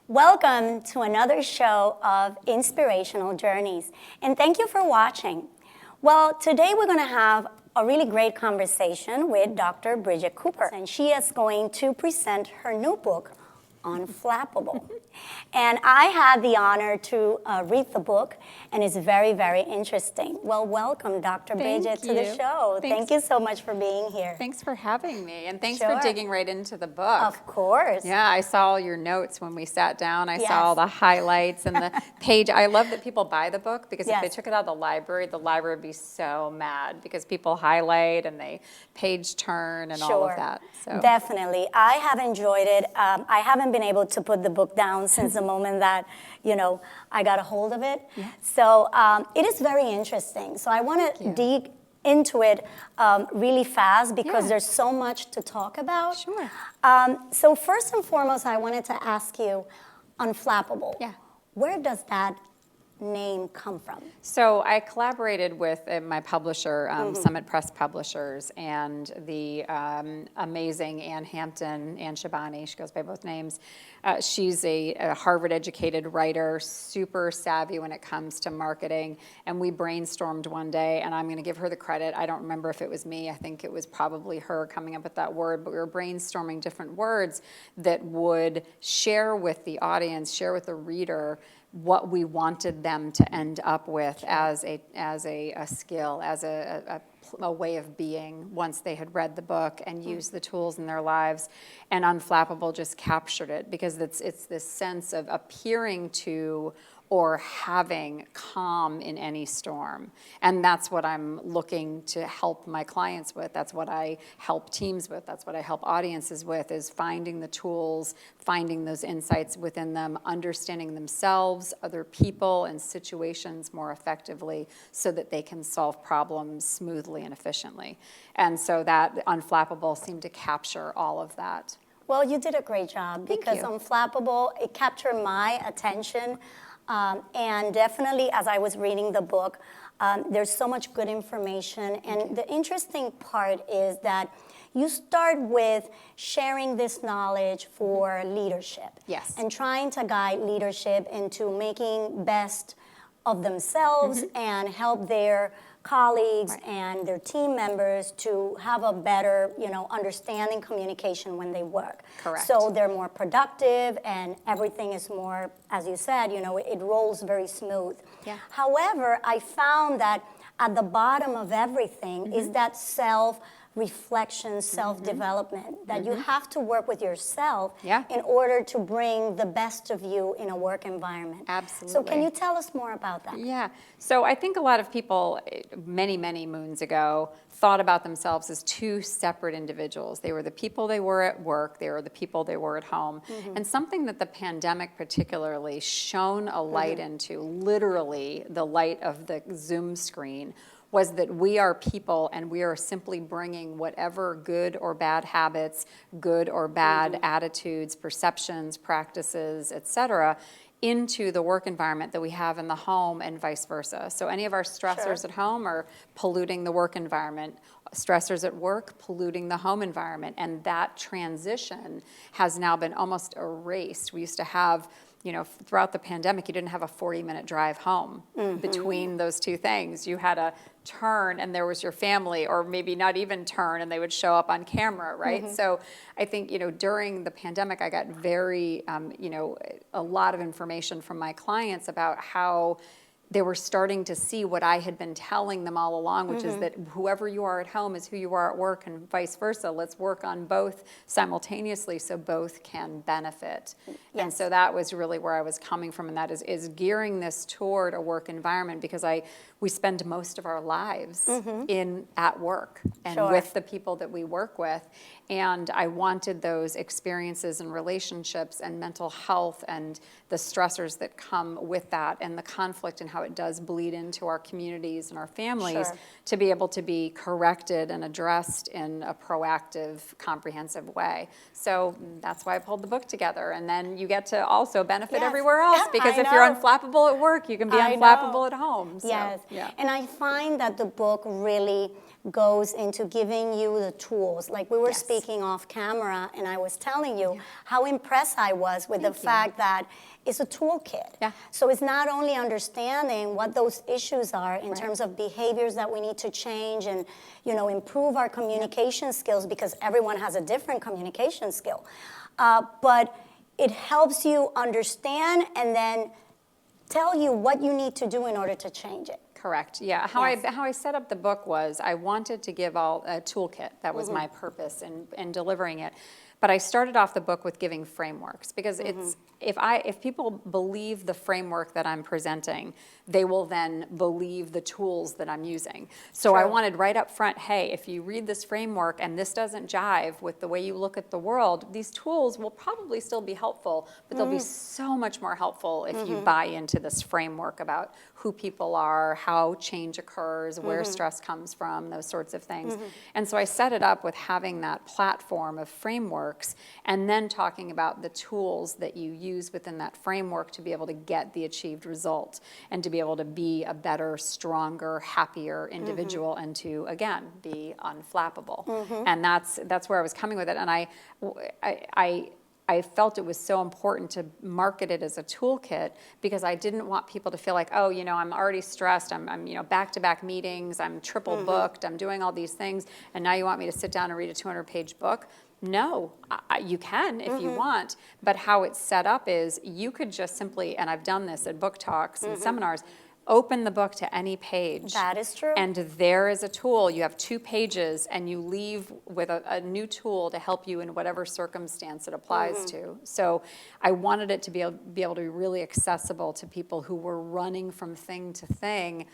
Welcome to another show of Inspirational Journeys, and thank you for watching. Well, today we're going to have a really great conversation with Dr. Bridget Cooper, and she is going to present her new book, UnFlappable. And I had the honor to read the book, and it's very, very interesting. Well, welcome, Dr. Bridget, to the show. Thank you so much for being here. Thanks for having me, and thanks for digging right into the book. Of course. Yeah, I saw all your notes when we sat down. I saw all the highlights and the page. I love that people buy the book, because if they took it out of the library would be so mad, because people highlight and they page turn and all of that. So. Definitely. I have enjoyed it. I haven't been able to put the book down since the moment that, I got a hold of it. Yeah. So it is very interesting. So I want to dig into it really fast, because there's so much to talk about. Sure. So first and foremost, I wanted to ask you, UnFlappable. Yeah. Where does that name come from? So I collaborated with my publisher, Summit Press Publishers, and the amazing Ann Hampton, Ann Shabani, she goes by both names. She's a Harvard-educated writer, super savvy when it comes to marketing, and we brainstormed one day, and I'm going to give her the credit. I don't remember if it was me. I think it was probably her coming up with that word, but we were brainstorming different words that would share with the audience, share with the reader, what we wanted them to end up with as a skill, as a way of being once they had read the book and used the tools in their lives. And UnFlappable just captured it, because it's this sense of appearing to or having calm in any storm. And that's what I'm looking to help my clients with. That's what I help teams with. That's what I help audiences with, is finding the tools, finding those insights within them, understanding themselves, other people, and situations more effectively, so that they can solve problems smoothly and efficiently. And so that UnFlappable seemed to capture all of that. Well, you did a great job, because UnFlappable, it captured my attention. And definitely, as I was reading the book, there's so much good information. And the interesting part is that you start with sharing this knowledge for leadership. Yes. And trying to guide leadership into making best of themselves and help their colleagues and their team members to have a better, understanding, communication when they work. Correct. So they're more productive, and everything is more, as you said, it rolls very smooth. Yeah. However, I found that at the bottom of everything is that self-reflection, self-development, that you have to work with yourself in order to bring the best of you in a work environment. Absolutely. So can you tell us more about that? Yeah. So I think a lot of people, many, many moons ago, thought about themselves as two separate individuals. They were the people they were at work, they were the people they were at home. And something that the pandemic particularly shone a light into, literally the light of the Zoom screen, was that we are people, and we are simply bringing whatever good or bad habits, good or bad attitudes, perceptions, practices, etc., into the work environment that we have in the home, and vice versa. So any of our stressors at home are polluting the work environment. Stressors at work polluting the home environment. And that transition has now been almost erased. We used to have, throughout the pandemic, you didn't have a 40-minute drive home between those two things. You had a turn, and there was your family, or maybe not even turn, and they would show up on camera, right? So I think, during the pandemic, I got very, a lot of information from my clients about how they were starting to see what I had been telling them all along, which is that whoever you are at home is who you are at work, and vice versa. Let's work on both simultaneously so both can benefit. And so that was really where I was coming from, and that is gearing this toward a work environment, because we spend most of our lives at work and with the people that we work with. And I wanted those experiences and relationships and mental health and the stressors that come with that, and the conflict and how it does bleed into our communities and our families, to be able to be corrected and addressed in a proactive, comprehensive way. So that's why I pulled the book together. And then you get to also benefit everywhere else, because if you're UnFlappable at work, you can be UnFlappable at home. So, And I find that the book really goes into giving you the tools. Like we were Yes. speaking off camera, and I was telling you how impressed I was with the fact that it's a toolkit. Yeah. So it's not only understanding what those issues are in Right. terms of behaviors that we need to change and, you know, improve our communication skills, because everyone has a different communication skill. But it helps you understand and then tell you what you need to do in order to change it. Correct. Yeah. How I set up the book was I wanted to give all a toolkit. That was my purpose in delivering it. But I started off the book with giving frameworks, because it's if people believe the framework that I'm presenting, they will then believe the tools that I'm using. So I wanted right up front, hey, if you read this framework and this doesn't jive with the way you look at the world, these tools will probably still be helpful, but they'll be so much more helpful if you buy into this framework about who people are, how change occurs, where stress comes from, those sorts of things. And so I set it up with having that platform of frameworks, and then talking about the tools that you use within that framework to be able to get the achieved result, and to be able to be a better, stronger, happier individual, and to, again, be unflappable. And that's where I was coming with it. And I felt it was so important to market it as a toolkit, because I didn't want people to feel like, oh, you know, I'm already stressed, I'm you know, back-to-back meetings, I'm triple booked, I'm doing all these things, and now you want me to sit down and read a 200-page book? No, you can if you want, but how it's set up is you could just simply, and I've done this at book talks and seminars, open the book to any page. That is true. And there is a tool. You have 2 pages, and you leave with a new tool to help you in whatever circumstance it applies to. So I wanted it to be able to be really accessible to people who were running from thing to thing,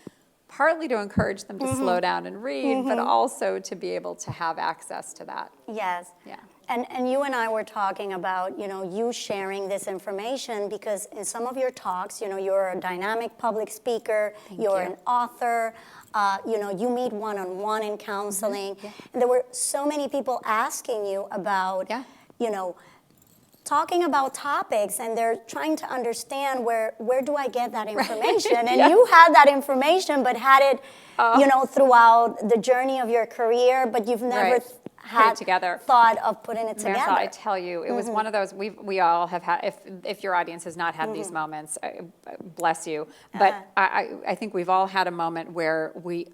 partly to encourage them to slow down and read, but also to be able to have access to that. Yes. Yeah. And you and I were talking about, you know, you sharing this information, because in some of your talks, you know, you're a dynamic public speaker, you're an author, you know, you meet one-on-one in counseling. And there were so many people asking you about, you know, talking about topics, and they're trying to understand where do I get that information? And you had that information, but had it, you know, throughout the journey of your career, but you've never had thought of putting it together. Marisol, I tell you, it was one of those, we all have had, if your audience has not had these moments, bless you, but I think we've all had a moment where we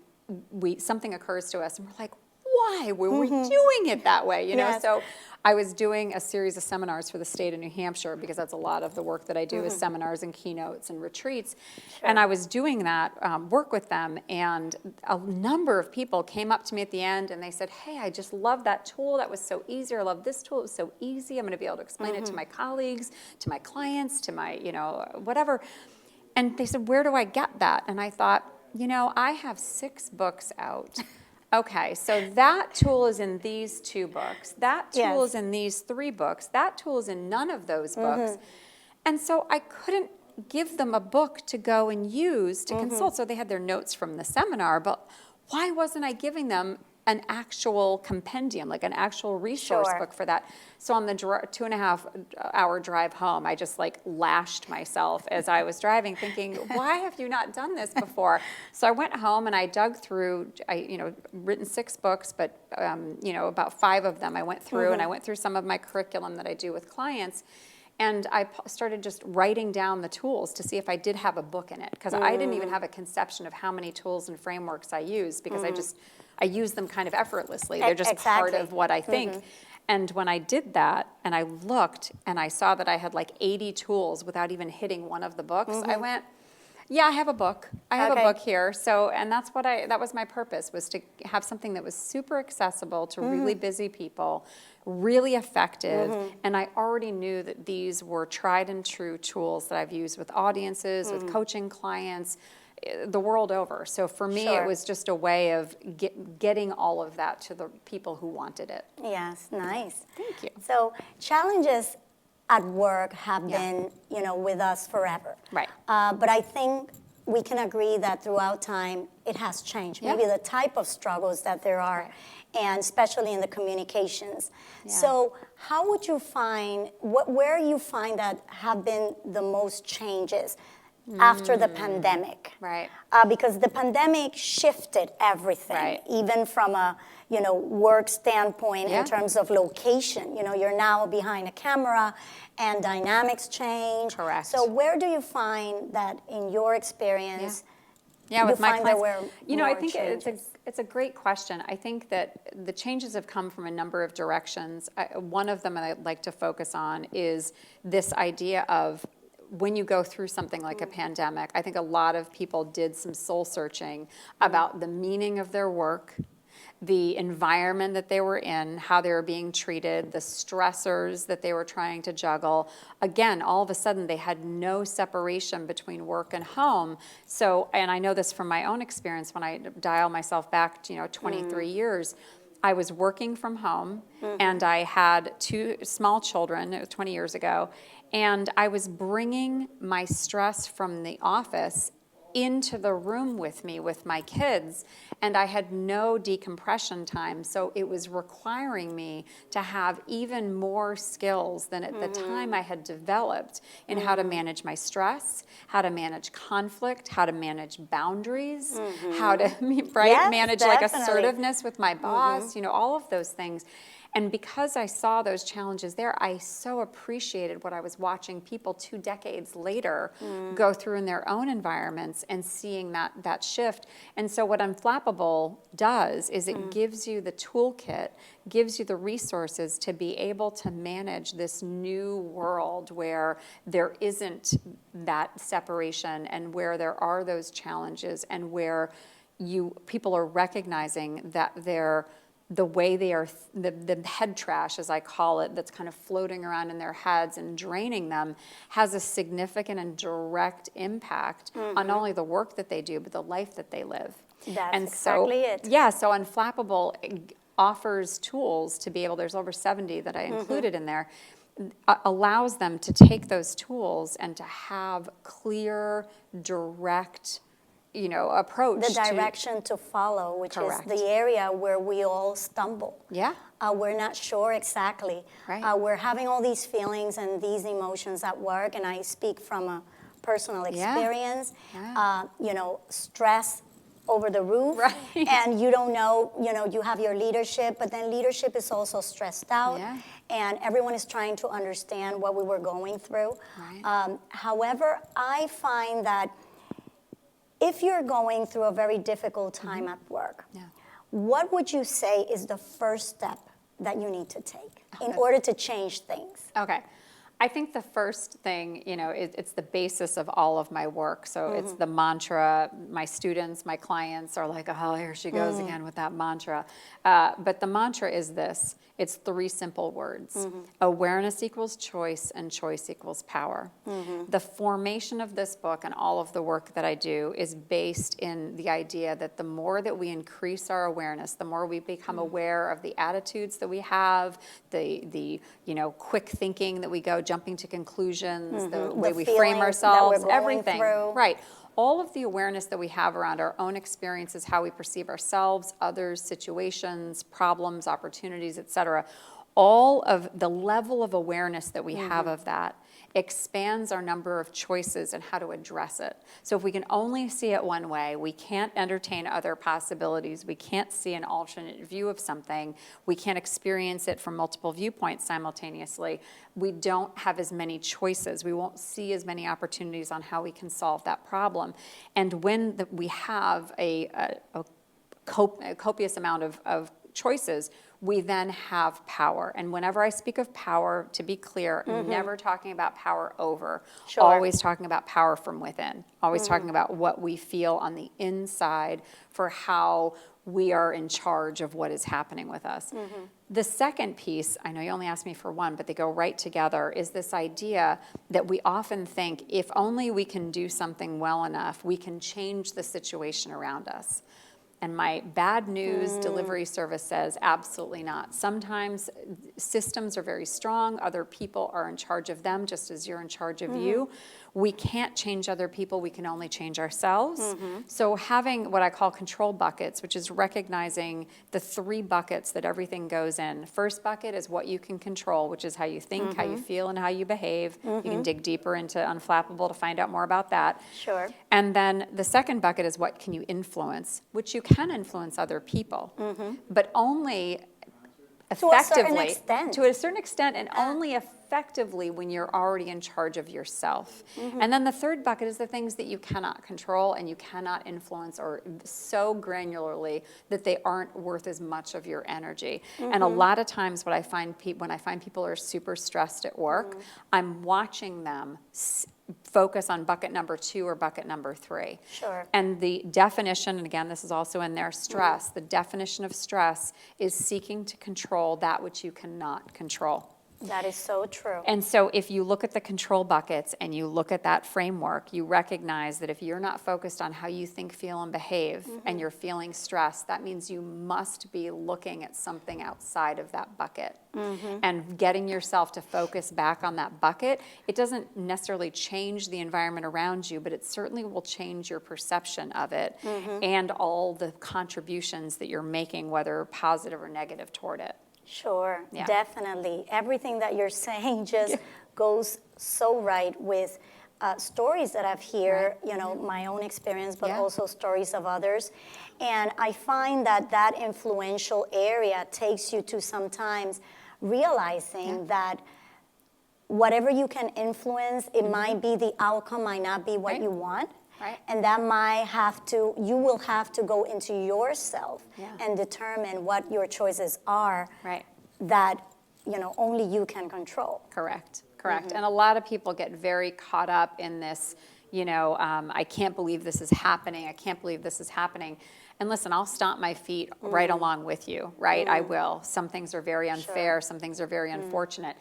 something occurs to us and we're like, why were we doing it that way? You know, so I was doing a series of seminars for the state of New Hampshire, because that's a lot of the work that I do is seminars and keynotes and retreats. And I was doing that work with them, and a number of people came up to me at the end and they said, hey, I just love that tool. That was so easy. I love this tool. It was so easy. I'm going to be able to explain it to my colleagues, to my clients, to my, you know, whatever. And they said, where do I get that? And I thought, you know, I have 6 books out. Okay, so that tool is in these 2 books. That tool is in these 3 books. That tool is in none of those books. And so I couldn't give them a book to go and use to consult. So they had their notes from the seminar, but why wasn't I giving them an actual compendium, like an actual resource book for that? So on the 2.5-hour drive home, I just like lashed myself as I was driving, thinking, why have you not done this before? So I went home and I dug through, you know, written 6 books, but you know, about 5 of them I went through, and I went through some of my curriculum that I do with clients. And I started just writing down the tools to see if I did have a book in it, because I didn't even have a conception of how many tools and frameworks I use, because I use them kind of effortlessly. They're just part of what I think. And when I did that, and I looked, and I saw that I had like 80 tools without even hitting one of the books, I went, yeah, I have a book. I have a book here. So, and that's what that was my purpose, was to have something that was super accessible to really busy people, really effective. And I already knew that these were tried and true tools that I've used with audiences, with coaching clients, the world over. So for me, it was just a way of getting all of that to the people who wanted it. Yes, nice. Thank you. So challenges at work have been, you know, with us forever. Right. But I think we can agree that throughout time, it has changed. Maybe the type of struggles that there are, and especially in the communications. So how would you find, where you find that have been the most changes? after the pandemic. Right. Because the pandemic shifted everything, Right. even from a work standpoint Yeah. in terms of location. You're now behind a camera, and dynamics change. Correct. So where do you find that in your experience? Yeah, you with my find there clients, were I more think changes? it's a great question. I think that the changes have come from a number of directions. One of them that I'd like to focus on is this idea of when you go through something like a pandemic. I think a lot of people did some soul searching about the meaning of their work, the environment that they were in, how they were being treated, the stressors that they were trying to juggle. Again, all of a sudden they had no separation between work and home. So, and I know this from my own experience when I dial myself back to 23 years, I was working from home and I had 2 small children, it was 20 years ago, and I was bringing my stress from the office into the room with me with my kids, and I had no decompression time. So it was requiring me to have even more skills than at the time I had developed in how to manage my stress, how to manage conflict, how to manage boundaries, how to Yes, manage definitely. like assertiveness with my boss, all of those things. And because I saw those challenges there, I so appreciated what I was watching people 2 decades later go through in their own environments and seeing that shift. And so what UnFlappable does is it gives you the toolkit, gives you the resources to be able to manage this new world where there isn't that separation and where there are those challenges and where people are recognizing that the way they are, the head trash, as I call it, that's kind of floating around in their heads and draining them, has a significant and direct impact on not only the work that they do, but the life that they live. That's exactly it. Yeah, so UnFlappable offers tools to be able, there's over 70 that I included in there, allows them to take those tools and to have clear, direct approach. The direction to follow, which Correct. is the area where we all stumble. Yeah. We're not sure exactly. Right. We're having all these feelings and these emotions at work, and I speak from a personal experience. Yeah. Stress over the roof, Right. and you don't know, you have your leadership, but then leadership is also stressed out, Yeah. and everyone is trying to understand what we were going through. Right. However, I find that if you're going through a very difficult time at work, Yeah. what would you say is the first step that you need to take in order to change things? Okay. I think the first thing, it's the basis of all of my work. So it's the mantra. My students, my clients are like, oh, here she goes again with that mantra. But the mantra is this. It's 3 simple words. Awareness equals choice, and choice equals power. The formation of this book and all of the work that I do is based in the idea that the more that we increase our awareness, the more we become aware of the attitudes that we have, the quick thinking that we go, jumping to conclusions, the way we frame feelings that ourselves, we're going everything. through. Right. All of the awareness that we have around our own experiences, how we perceive ourselves, others, situations, problems, opportunities, etc. All of the level of awareness that we have of that expands our number of choices and how to address it. So if we can only see it one way, we can't entertain other possibilities, we can't see an alternate view of something, we can't experience it from multiple viewpoints simultaneously, we don't have as many choices, we won't see as many opportunities on how we can solve that problem. And when we have a copious amount of choices, we then have power. And whenever I speak of power, to be clear, never talking about power over, always talking about power from within, always talking about what we feel on the inside for how we are in charge of what is happening with us. The second piece, I know you only asked me for one, but they go right together, is this idea that we often think if only we can do something well enough, we can change the situation around us. And my bad news delivery service says absolutely not. Sometimes systems are very strong. Other people are in charge of them just as you're in charge of you. we can't change other people, we can only change ourselves. So having what I call control buckets, which is recognizing the 3 buckets that everything goes in. First bucket is what you can control, which is how you think, how you feel, and how you behave. You can dig deeper into UnFlappable to find out more about that. Sure. And then the second bucket is what can you influence, which you can influence other people, but only effectively, to a certain extent, and only effectively when you're already in charge of yourself. And then the third bucket is the things that you cannot control and you cannot influence, or so granularly that they aren't worth as much of your energy. And a lot of times what I find when I find people are super stressed at work, I'm watching them focus on bucket number 2 or bucket number 3. Sure. And the definition, and again, this is also in there, stress, the definition of stress is seeking to control that which you cannot control. That is so true. And so if you look at the control buckets and you look at that framework, you recognize that if you're not focused on how you think, feel, and behave, and you're feeling stressed, that means you must be looking at something outside of that bucket. And getting yourself to focus back on that bucket, it doesn't necessarily change the environment around you, but it certainly will change your perception of it and all the contributions that you're making, whether positive or negative toward it. Sure, Yeah. definitely. Everything that you're saying just goes so right with stories that I've heard, you know, my own experience, but also stories of others. And I find that that influential area takes you to sometimes realizing that whatever you can influence, it might be the outcome, might not be what you want. Right. And that might have to, you will have to go into yourself and determine what your choices are that, you know, only you can control. Correct. And a lot of people get very caught up in this, you know, I can't believe this is happening. I can't believe this is happening. And listen, I'll stomp my feet right along with you, right? I will. Some things are very unfair. Some things are very unfortunate.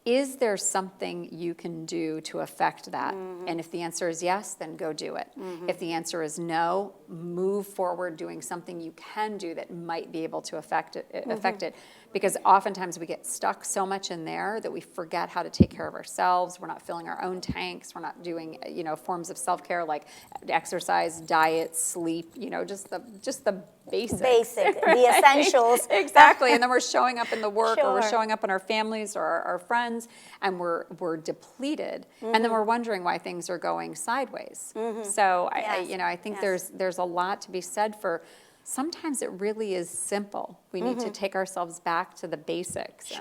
Is there something you can do to affect that? And if the answer is yes, then go do it. If the answer is no, move forward doing something you can do that might be able to affect it. Because oftentimes we get stuck so much in there that we forget how to take care of ourselves. We're not filling our own tanks. We're not doing, you know, forms of self-care like exercise, diet, sleep, you know, just the basics. The essentials. Exactly. And then we're showing up in the work or we're showing up in our families or our friends, and we're depleted. And then we're wondering why things are going sideways. So I think there's a lot to be said for sometimes it really is simple. We need to take ourselves back to the basics.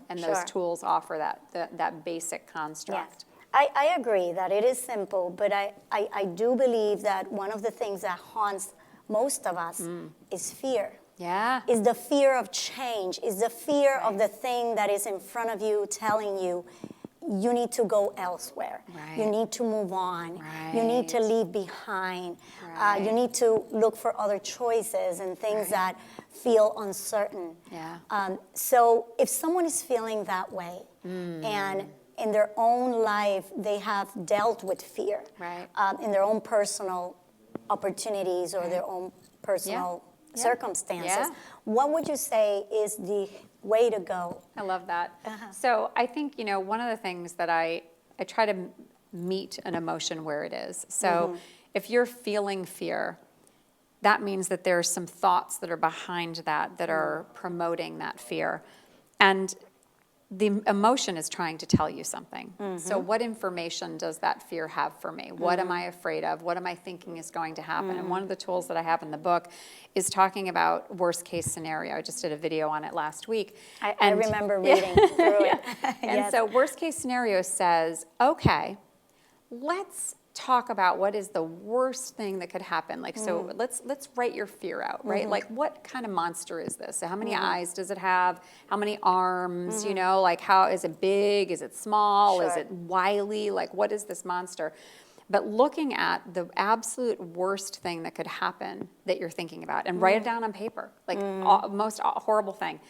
And those tools offer that basic construct. I agree that it is simple, but I do believe that one of the things that haunts most of us is fear. Is the fear of change, is the fear of the thing that is in front of you telling you, you need to go elsewhere. You need to move on. You need to leave behind. You need to look for other choices and things that feel uncertain. So if someone is feeling that way and in their own life they have dealt with fear in their own personal opportunities or their own personal circumstances, what would you say is the way to go? I love that. So I think, you know, one of the things that I try to meet an emotion where it is. So if you're feeling fear, that means that there's some thoughts that are behind that are promoting that fear. And the emotion is trying to tell you something. So what information does that fear have for me? What am I afraid of? What am I thinking is going to happen? And one of the tools that I have in the book is talking about worst case scenario. I just did a video on it last week. I remember reading through it. And so worst case scenario says, okay, let's talk about what is the worst thing that could happen. Like, so let's write your fear out, right? Like, what kind of monster is this? So how many eyes does it have? How many arms? You know, like, how is it big? Is it small? Is it wily? Like, what is this monster? But looking at the absolute worst thing that could happen that you're thinking about, and write it down on paper, like most horrible thing.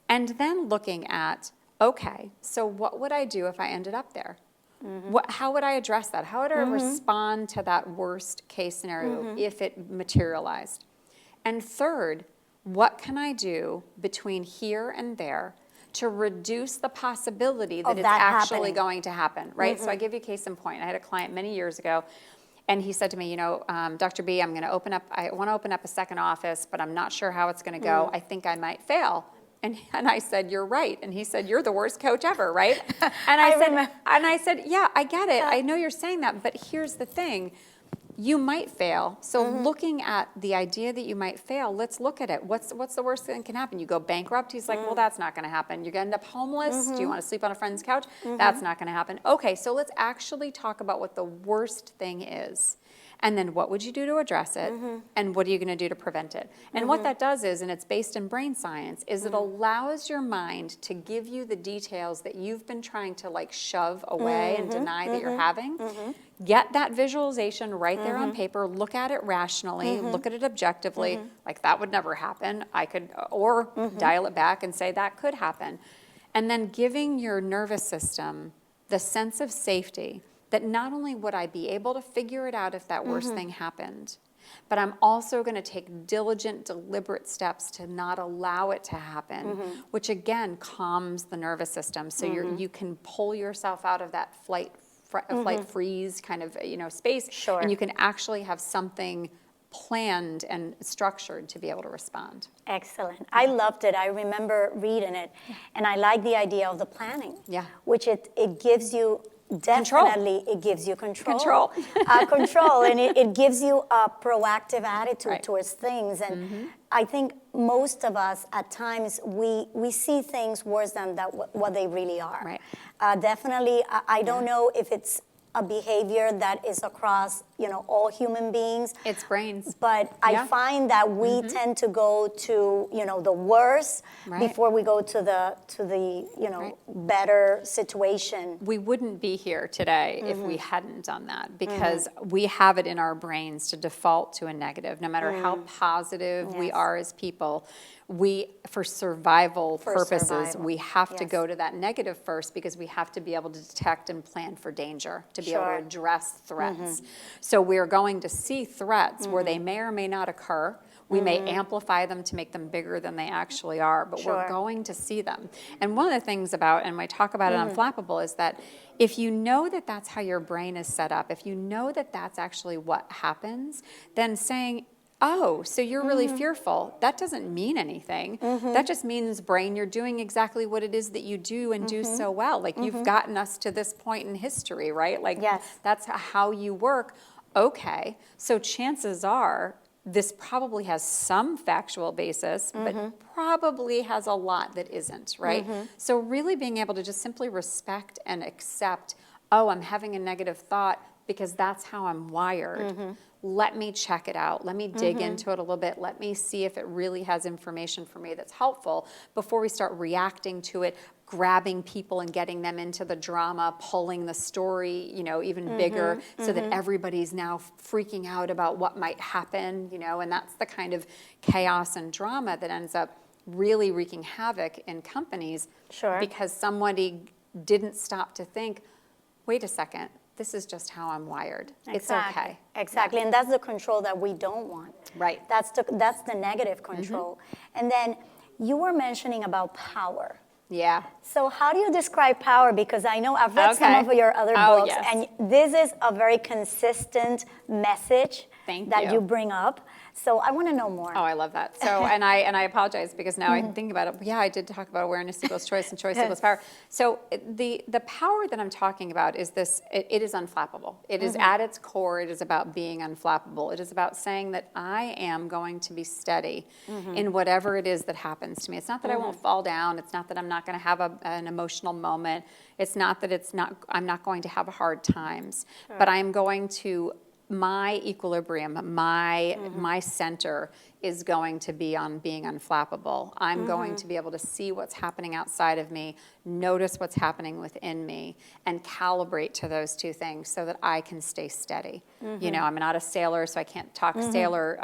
And then looking at, okay, so what would I do if I ended up there? How would I address that? How would I respond to that worst case scenario if it materialized? And third, what can I do between here and there to reduce the possibility that Of it's that actually happening. going to happen, right? So I give you a case in point. I had a client many years ago, and he said to me, Dr. B, I want to open up a second office, but I'm not sure how it's going to go. I think I might fail. And I said, you're right. And he said, you're the worst coach ever, right? And I said, yeah, I get it. I know you're saying that, but here's the thing. You might fail. So looking at the idea that you might fail, let's look at it. What's the worst thing that can happen? You go bankrupt? He's like, well, that's not going to happen. You're going to end up homeless? Do you want to sleep on a friend's couch? That's not going to happen. Okay, so let's actually talk about what the worst thing is. And then what would you do to address it? And what are you going to do to prevent it? And what that does is, and it's based in brain science, is it allows your mind to give you the details that you've been trying to like shove away and deny that you're having. Get that visualization right there on paper, look at it rationally, look at it objectively, like that would never happen. I could, or dial it back and say that could happen. And then giving your nervous system the sense of safety that not only would I be able to figure it out if that worst thing happened, but I'm also going to take diligent, deliberate steps to not allow it to happen, which again calms the nervous system. So you can pull yourself out of that flight freeze kind of space, Sure. and you can actually have something planned and structured to be able to respond. Excellent. I loved it. I remember reading it, and I like the idea of the planning. Yeah. Which it gives you. Definitely, it gives you control. Control, and it gives you a proactive attitude towards things. And I think most of us, at times, we see things worse than what they really are. Right. Definitely, I don't know if it's a behavior that is across, all human beings. It's brains. But I find that we tend to go to, the worst before we go to the better situation. We wouldn't be here today if we hadn't done that, because we have it in our brains to default to a negative. No matter how positive we are as people, for survival purposes, we have to go to that negative first, because we have to be able to detect and plan for danger, to be able to address threats. So we're going to see threats where they may or may not occur. We may amplify them to make them bigger than they actually are, but we're going to see them. And one of the things about, and I talk about it on UnFlappable, is that if you know that that's how your brain is set up, if you know that that's actually what happens, then saying, oh, so you're really fearful, that doesn't mean anything. That just means, brain, you're doing exactly what it is that you do and do so well. Like you've gotten us to this point in history, right? Like that's how you work. Okay, so chances are this probably has some factual basis, but probably has a lot that isn't, right? So really being able to just simply respect and accept, oh, I'm having a negative thought because that's how I'm wired. Let me check it out. Let me dig into it a little bit. Let me see if it really has information for me that's helpful before we start reacting to it, grabbing people and getting them into the drama, pulling the story, even bigger, so that everybody's now freaking out about what might happen, and that's the kind of chaos and drama that ends up really wreaking havoc in companies. Because somebody didn't stop to think, wait a second, this is just how I'm wired. It's okay. Exactly, and that's the control that we don't want. Right. That's the negative control. And then you were mentioning about power. Yeah. So how do you describe power? Because I know I've read some of your other books, and this is a very consistent message that you bring up. So I want to know more. Oh, I love that. So, and I apologize, because now I think about it. Yeah, I did talk about awareness equals choice, and choice equals power. So the power that I'm talking about is this, it is unflappable. It is at its core, it is about being unflappable. It is about saying that I am going to be steady in whatever it is that happens to me. It's not that I won't fall down. It's not that I'm not going to have an emotional moment. It's not that I'm not going to have hard times, but I'm going to, my equilibrium, my center is going to be on being unflappable. I'm going to be able to see what's happening outside of me, notice what's happening within me, and calibrate to those two things so that I can stay steady. I'm not a sailor, so I can't talk sailor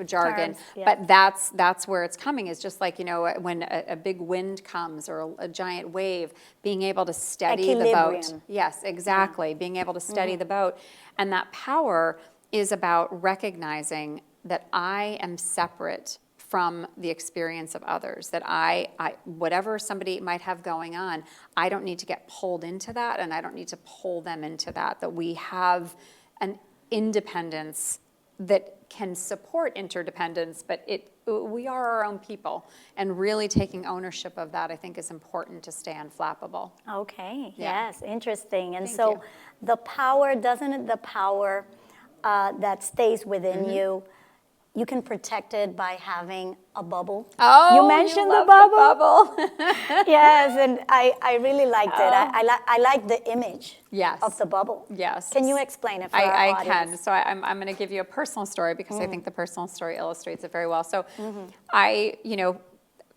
jargon, but that's where it's coming. Is just like, when a big wind comes or a giant wave, being able to steady the boat. Yes, exactly. Being able to steady the boat. And that power is about recognizing that I am separate from the experience of others, that I whatever somebody might have going on, I don't need to get pulled into that, and I don't need to pull them into that, that we have an independence that can support interdependence, but we are our own people, and really taking ownership of that, I think, is important to stay unflappable. Okay, Yeah. yes, interesting. And Thank so you. the power, doesn't it, the power that stays within you, you can protect it by having a bubble. Oh, you mentioned love the bubble. bubble. Yes, and I really liked it. I like the image Yes. of the bubble. Yes. Can you explain it for our I audience? can. So I'm going to give you a personal story, because I think the personal story illustrates it very well. So I,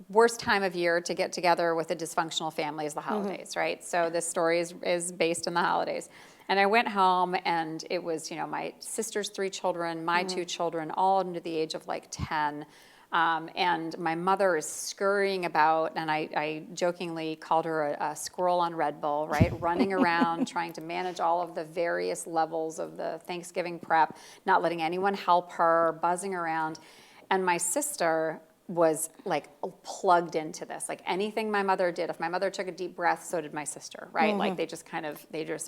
worst time of year to get together with a dysfunctional family is the holidays, right? So this story is based in the holidays. And I went home, and it was, my sister's 3 children, my 2 children, all under the age of like 10. And my mother is scurrying about, and I jokingly called her a squirrel on Red Bull, right? Running around, trying to manage all of the various levels of the Thanksgiving prep, not letting anyone help her, buzzing around. And my sister was like plugged into this. Like anything my mother did, if my mother took a deep breath, so did my sister, right? Like they just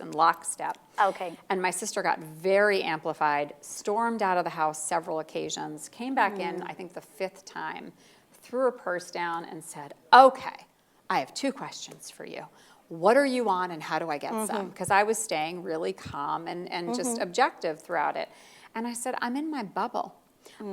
in lockstep. Okay. And my sister got very amplified, stormed out of the house several occasions, came back in, I think the 5th time, threw her purse down and said, okay, I have 2 questions for you. What are you on, and how do I get some? Because I was staying really calm and just objective throughout it. And I said, I'm in my bubble.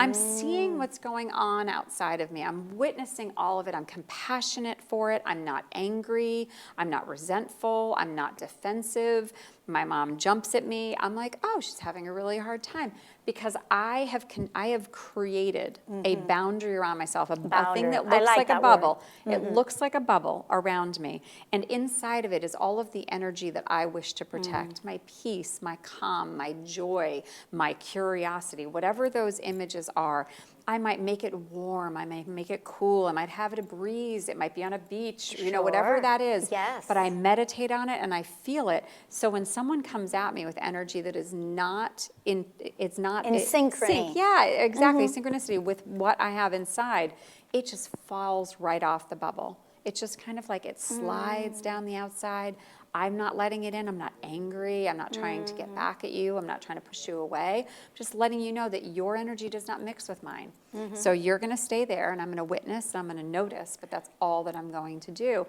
I'm seeing what's going on outside of me. I'm witnessing all of it. I'm compassionate for it. I'm not angry. I'm not resentful. I'm not defensive. My mom jumps at me. I'm like, oh, she's having a really hard time, because I have created a boundary around myself, a thing that looks like a bubble. It looks like a bubble around me. And inside of it is all of the energy that I wish to protect, my peace, my calm, my joy, my curiosity, whatever those images are. I might make it warm, I might make it cool, I might have it a breeze, it might be on a beach, whatever that is. Yes. But I meditate on it and I feel it. So when someone comes at me with energy that is not in synchrony. Yeah, exactly, synchronicity with what I have inside, it just falls right off the bubble. It's just kind of like it slides down the outside. I'm not letting it in. I'm not angry. I'm not trying to get back at you. I'm not trying to push you away. I'm just letting you know that your energy does not mix with mine. So you're going to stay there, and I'm going to witness, and I'm going to notice, but that's all that I'm going to do.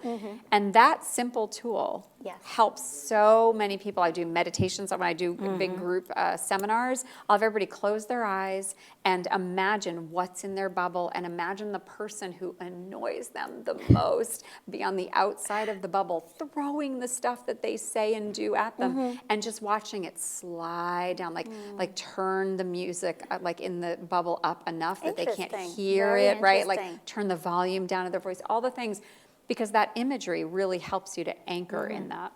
And that simple tool helps so many people. I do meditations. When I do big group seminars, I'll have everybody close their eyes and imagine what's in their bubble, and imagine the person who annoys them the most be on the outside of the bubble, throwing the stuff that they say and do at them, and just watching it slide down, like turn the music like in the bubble up enough that they can't hear it, right? Like turn the volume down of their voice, all the things, because that imagery really helps you to anchor in that.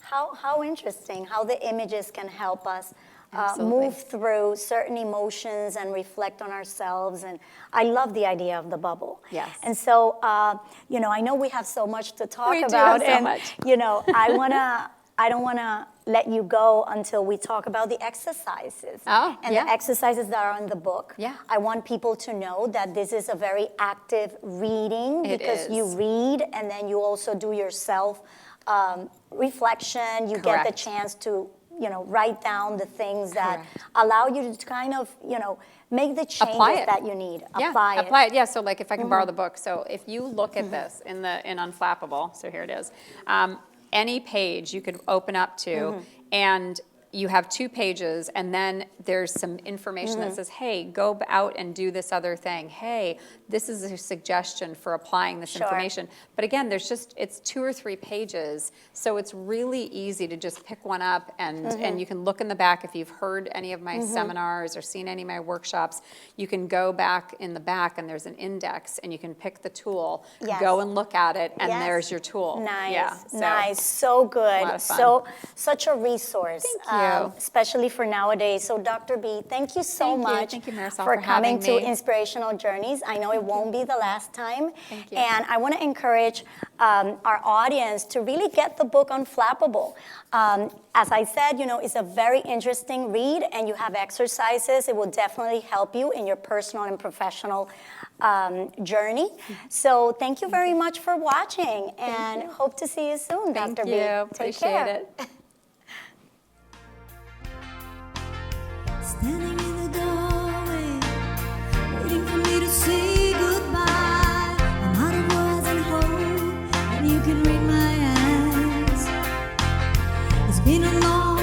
How interesting how the images can help us Absolutely. move through certain emotions and reflect on ourselves. And I love the idea of the bubble. Yes. And so, I know we have so much to talk We do about. have so much. I don't want to let you go until we talk about the exercises. Oh, and the exercises that are in the book. Yeah. I want people to know that this is a very active reading, It because is. you read and then you also do your self reflection. You get the Correct. chance to, write down the things that Correct. allow you to kind of, make the changes that you need. Apply it. Yeah, so like if I can borrow the book. So if you look at this in UnFlappable, so here it is. Any page you could open up to, and you have 2 pages, and then there's some information that says, hey, go out and do this other thing. Hey, this is a suggestion for applying this information. But again, it's 2 or 3 pages, so it's really easy to just pick one up, and you can look in the back. If you've heard any of my seminars or seen any of my workshops, you can go back in the back, and there's an index, and you can pick the tool, go and look at it, and there's your tool. Nice, Yeah, nice, so good. lot of fun. Such a resource. Thank you. especially for nowadays. So Dr. B, thank you so Thank you. much Thank you, Marisol, for for coming having to me. Inspirational Journeys. I know it won't be the last time. Thank you. And I want to encourage our audience to really get the book UnFlappable. As I said, it's a very interesting read, and you have exercises. It will definitely help you in your personal and professional journey. So thank you very much for watching, and hope to see you soon, Thank Dr. you. B. Take Appreciate care. it. Standing in the doorway, waiting for me to say goodbye. I'm out of words and hope, and you can read my eyes. It's been a long